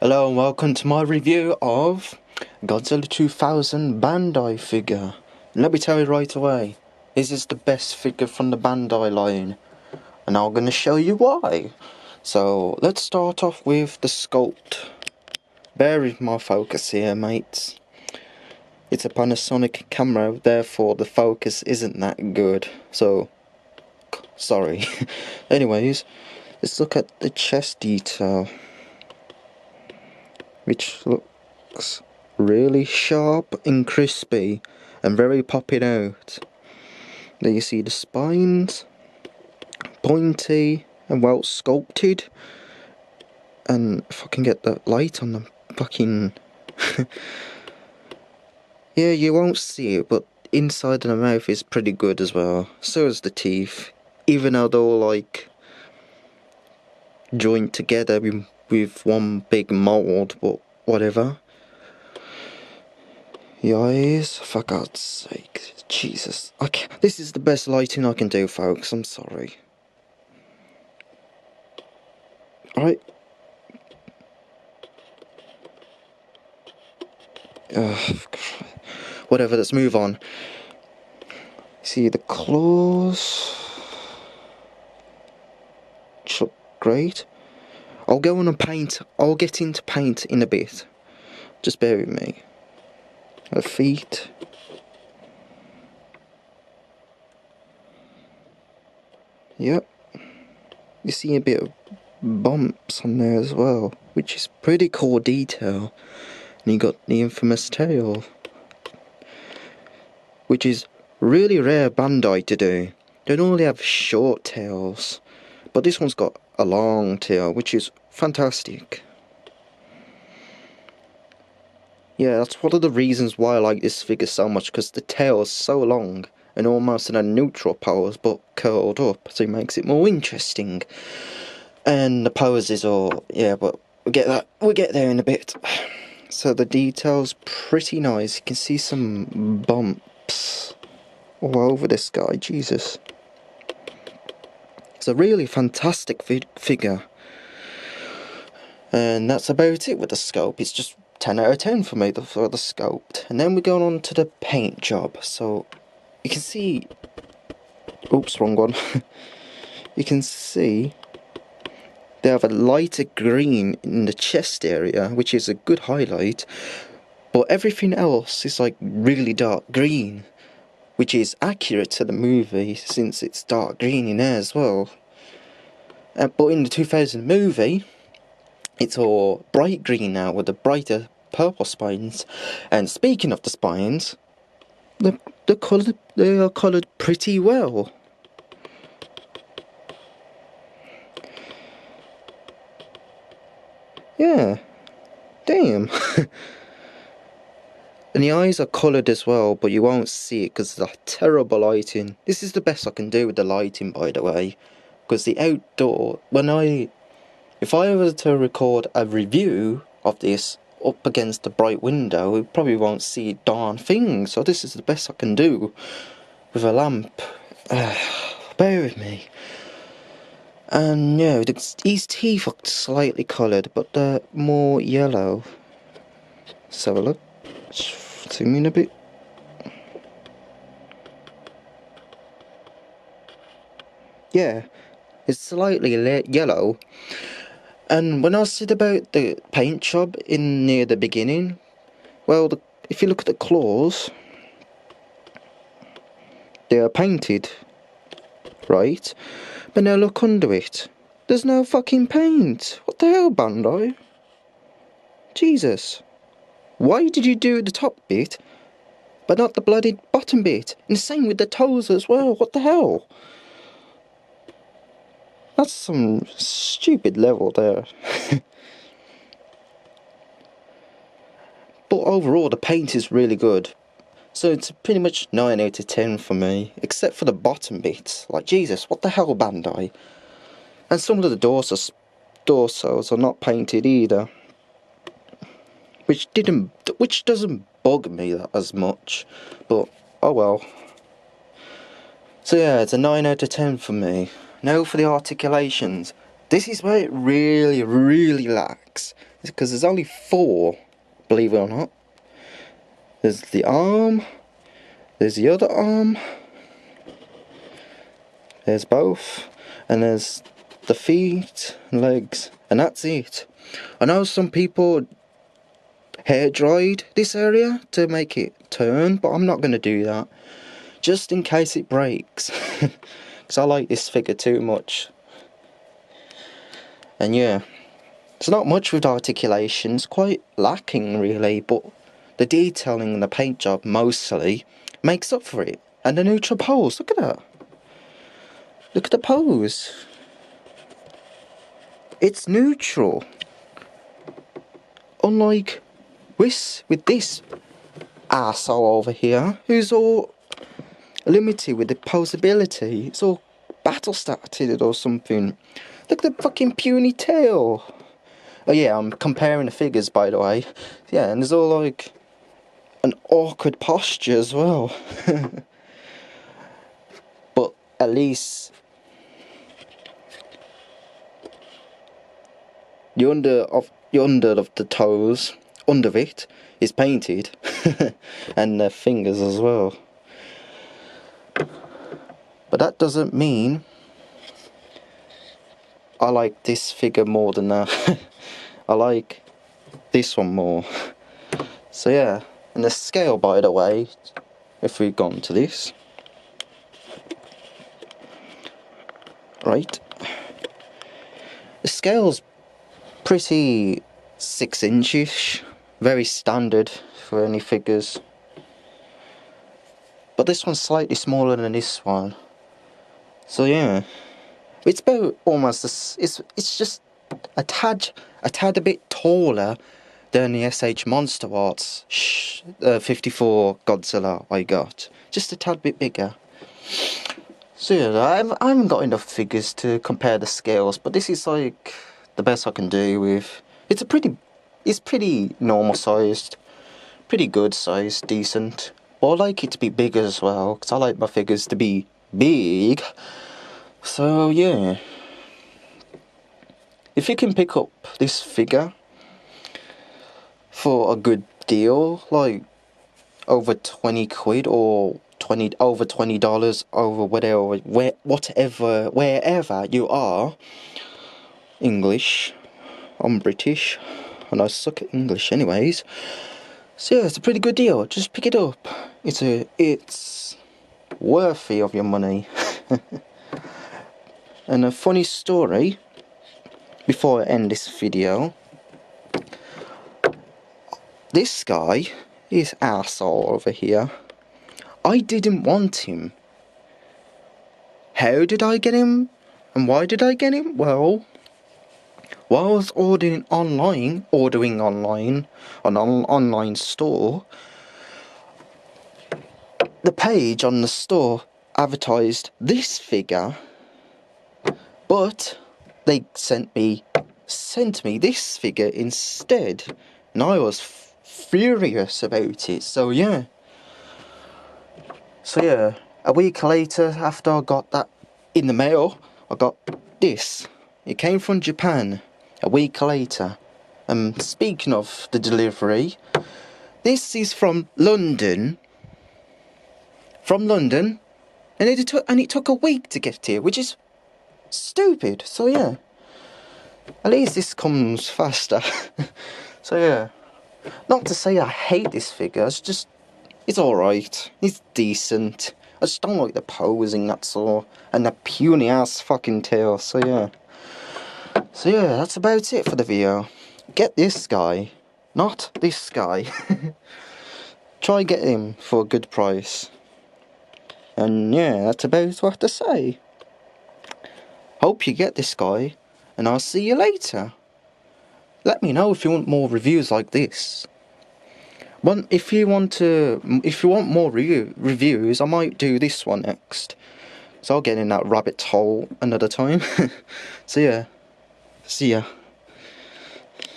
Hello and welcome to my review of Godzilla 2000 Bandai figure. Let me tell you right away, this is the best figure from the Bandai line, and I'm going to show you why. So let's start off with the sculpt. Bear with my focus here, mates. It's a Panasonic camera, therefore the focus isn't that good, so sorry. Anyways, let's look at the chest detail, which looks really sharp and crispy and very popping out. There you see the spines, pointy and well sculpted. And if I can get the light on the fucking yeah, you won't see it, but inside of the mouth is pretty good as well. So is the teeth, even though they're all like joined together with one big mold, but whatever. The eyes, for God's sake, Jesus. This is the best lighting I can do, folks, I'm sorry. Alright. Whatever, let's move on. See the claws. Which look great. I'll go on and paint. I'll get into paint in a bit. Just bear with me. The feet. Yep. You see a bit of bumps on there as well, which is pretty cool detail. And you got the infamous tail, which is really rare Bandai to do. They normally have short tails, but this one's got a long tail, which is fantastic. Yeah, that's one of the reasons why I like this figure so much, because the tail is so long and almost in a neutral pose but curled up, so it makes it more interesting. And the poses are, yeah, but we'll get there in a bit. So the detail's pretty nice. You can see some bumps all over this guy, Jesus. It's a really fantastic figure. And that's about it with the sculpt. It's just 10 out of 10 for me for the sculpt. And then we're going on to the paint job. So you can see, oops, wrong one. You can see they have a lighter green in the chest area, which is a good highlight, but everything else is like really dark green, which is accurate to the movie since it's dark green in there as well. But in the 2000 movie, it's all bright green now with the brighter purple spines. And speaking of the spines, they are coloured pretty well. Yeah, damn. And the eyes are coloured as well, but you won't see it because of the terrible lighting. This is the best I can do with the lighting, by the way, because the outdoor, if I were to record a review of this up against the bright window, you probably won't see a darn thing. So this is the best I can do with a lamp. Bear with me. And yeah, his teeth are slightly coloured, but they're more yellow. Let's have a look. Zoom in a bit. Yeah, it's slightly yellow. And when I said about the paint job in near the beginning, well, if you look at the claws, they are painted, right? But now look under it. There's no fucking paint. What the hell, Bandai? Jesus. Why did you do the top bit, but not the bloody bottom bit? And the same with the toes as well. What the hell? That's some stupid level there. But overall, the paint is really good. So it's pretty much 9 out of 10 for me, except for the bottom bits. Like, Jesus, what the hell, Bandai? And some of the dorsals are not painted either, which doesn't bug me as much, but oh well. So yeah, it's a 9 out of 10 for me. Now for the articulations. This is where it really lacks. because there's only 4, believe it or not. There's the arm, there's the other arm, there's both, and there's the feet and legs, and that's it. I know some people hair dried this area to make it turn, but I'm not going to do that, just in case it breaks, because I like this figure too much. And yeah, it's not much with articulation, it's quite lacking really, but the detailing and the paint job mostly makes up for it. And the neutral pose, look at that. Look at the pose. It's neutral. Unlike with this arsehole over here, who's all limited with the posability. It's all battle started or something. Look at the fucking puny tail. Oh yeah, I'm comparing the figures, by the way. Yeah, and there's all like an awkward posture as well. But at least the under of the toes, under it, is painted, and the fingers as well. But that doesn't mean I like this figure more than that. I like this one more. So yeah, and the scale, by the way, if we've gone to this, right, the scale's pretty 6-inch-ish, very standard for any figures. But this one's slightly smaller than this one. So yeah, it's about almost it's just a tad a bit taller than the SH Monster Arts 54 Godzilla I got. Just a tad bit bigger. So yeah, I haven't got enough figures to compare the scales, but this is like the best I can do with. It's pretty normal sized, pretty good sized, decent. But I like it to be bigger as well, because I like my figures to be big. So yeah, if you can pick up this figure for a good deal, like over 20 quid or over $20 over whatever, wherever you are, English, I'm British, and I suck at English anyways. So yeah, it's a pretty good deal. Just pick it up. It's worthy of your money. And a funny story before I end this video. This guy, his arsehole over here, I didn't want him. How did I get him? And why did I get him? Well, while I was ordering online on an online store, the page on the store advertised this figure, but they sent me this figure instead, and I was furious about it. So yeah, a week later, after I got that in the mail, I got this. It came from Japan a week later. Speaking of the delivery, this is from London. And it took a week to get here, which is stupid. So yeah, at least this comes faster. So yeah, not to say I hate this figure, it's alright, it's decent. I just don't like the posing, that's all, and the puny ass fucking tail. So yeah, that's about it for the video. Get this guy, not this guy. Try get him for a good price. And yeah, that's about what to say. Hope you get this guy, and I'll see you later. Let me know if you want more reviews like this. If you want more reviews, I might do this one next. So I'll get in that rabbit hole another time. So yeah, see ya.